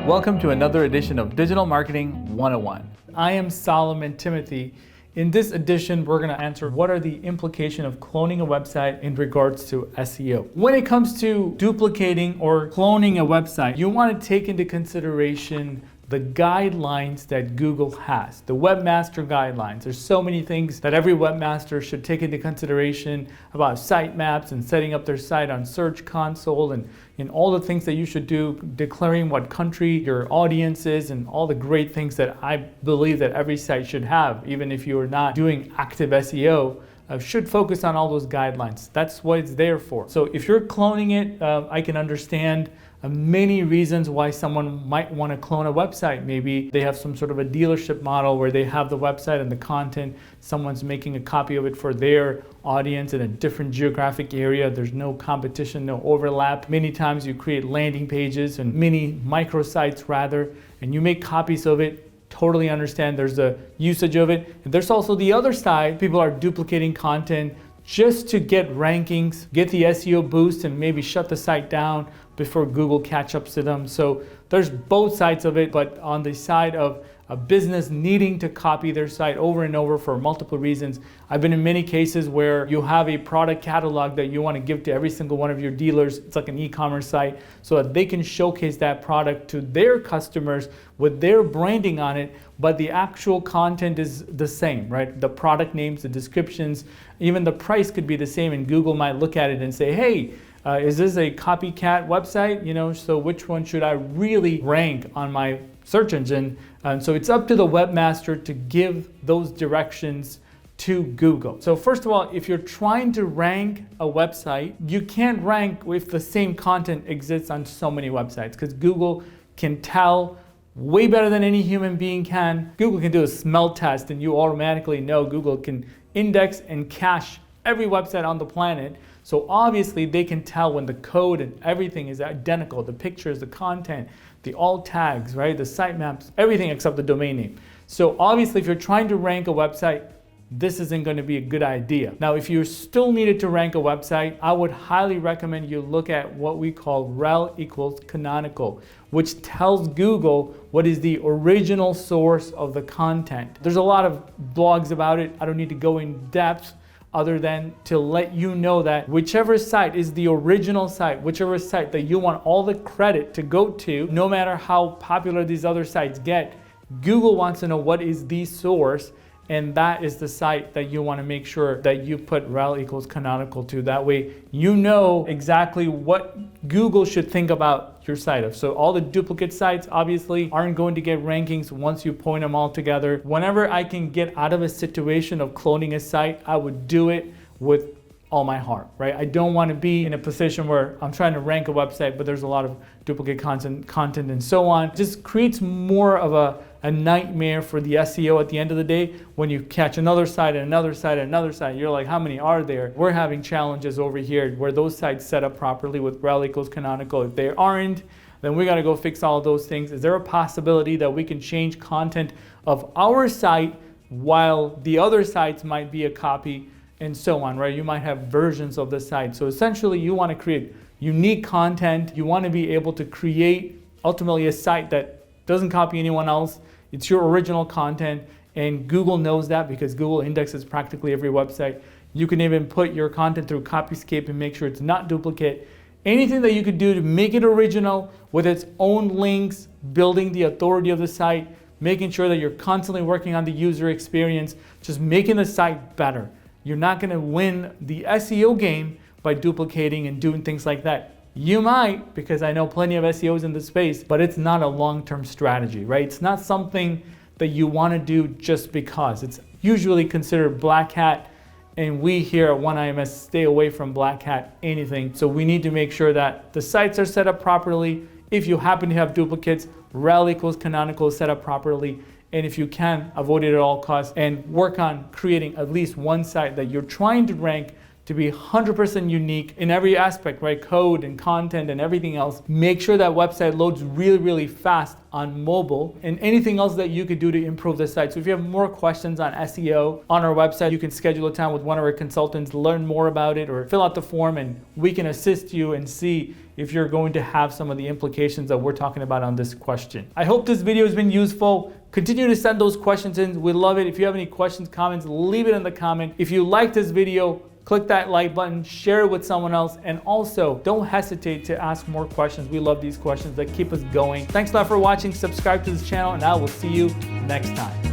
Welcome to another edition of Digital Marketing 101. I am Solomon Timothy. In this edition, we're going to answer what are the implications of cloning a website in regards to SEO. When it comes to duplicating or cloning a website, you want to take into consideration the guidelines that Google has, the webmaster guidelines. There's so many things that every webmaster should take into consideration about sitemaps and setting up their site on Search Console and all the things that you should do, declaring what country your audience is and all the great things that I believe that every site should have, even if you are not doing active SEO. Should focus on all those guidelines. That's what it's there for. So if you're cloning it, I can understand many reasons why someone might want to clone a website. Maybe they have some sort of a dealership model where they have the website and the content. Someone's making a copy of it for their audience in a different geographic area. There's no competition, no overlap. Many times you create landing pages and mini microsites rather, and you make copies of it. Totally understand there's a usage of it. And there's also the other side. People are duplicating content just to get rankings, get the SEO boost, and maybe shut the site down before Google catch up to them. So there's both sides of it, but on the side of a business needing to copy their site over and over for multiple reasons. I've been in many cases where you have a product catalog that you want to give to every single one of your dealers. It's like an e-commerce site so that they can showcase that product to their customers with their branding on it, but the actual content is the same, right? The product names, the descriptions, even the price could be the same, and Google might look at it and say, hey, is this a copycat website? So which one should I really rank on my search engine? And so it's up to the webmaster to give those directions to Google. So first of all, if you're trying to rank a website, you can't rank if the same content exists on so many websites, because Google can tell way better than any human being can. Google can do a smell test and you automatically know. Google can index and cache every website on the planet. So obviously they can tell when the code and everything is identical, the pictures, the content, the alt tags, right? The sitemaps, everything except the domain name. So obviously if you're trying to rank a website, this isn't going to be a good idea. Now, if you still needed to rank a website, I would highly recommend you look at what we call rel equals canonical, which tells Google what is the original source of the content. There's a lot of blogs about it. I don't need to go in depth other than to let you know that whichever site is the original site, whichever site that you want all the credit to go to, no matter how popular these other sites get, Google wants to know what is the source, and that is the site that you want to make sure that you put rel equals canonical to. That way you know exactly what Google should think about your site of. So all the duplicate sites obviously aren't going to get rankings once you point them all together. Whenever I can get out of a situation of cloning a site, I would do it with all my heart, right? I don't want to be in a position where I'm trying to rank a website, but there's a lot of duplicate content and so on. It just creates more of a nightmare for the SEO at the end of the day when you catch another site and another site and another site. You're like, how many are there? We're having challenges over here where those sites set up properly with rel equals canonical. If they aren't, then we got to go fix all those things. Is there a possibility that we can change content of our site while the other sites might be a copy and so on, right? You might have versions of the site. So essentially you want to create unique content. You want to be able to create ultimately a site that doesn't copy anyone else. It's your original content, and Google knows that because Google indexes practically every website. You can even put your content through Copyscape and make sure it's not duplicate. Anything that you could do to make it original with its own links, building the authority of the site, making sure that you're constantly working on the user experience, just making the site better. You're not going to win the SEO game by duplicating and doing things like that. You might, because I know plenty of SEOs in this space, but it's not a long-term strategy, right? It's not something that you want to do just because. It's usually considered black hat, and we here at OneIMS stay away from black hat anything. So we need to make sure that the sites are set up properly. If you happen to have duplicates, rel equals canonical is set up properly. And if you can, avoid it at all costs and work on creating at least one site that you're trying to rank to be 100% unique in every aspect, right? Code and content and everything else. Make sure that website loads really, really fast on mobile, and anything else that you could do to improve the site. So if you have more questions on SEO on our website, you can schedule a time with one of our consultants, learn more about it, or fill out the form and we can assist you and see if you're going to have some of the implications that we're talking about on this question. I hope this video has been useful. Continue to send those questions in. We love it. If you have any questions, comments, leave it in the comment. If you like this video, click that like button, share it with someone else, and also don't hesitate to ask more questions. We love these questions that keep us going. Thanks a lot for watching. Subscribe to this channel, and I will see you next time.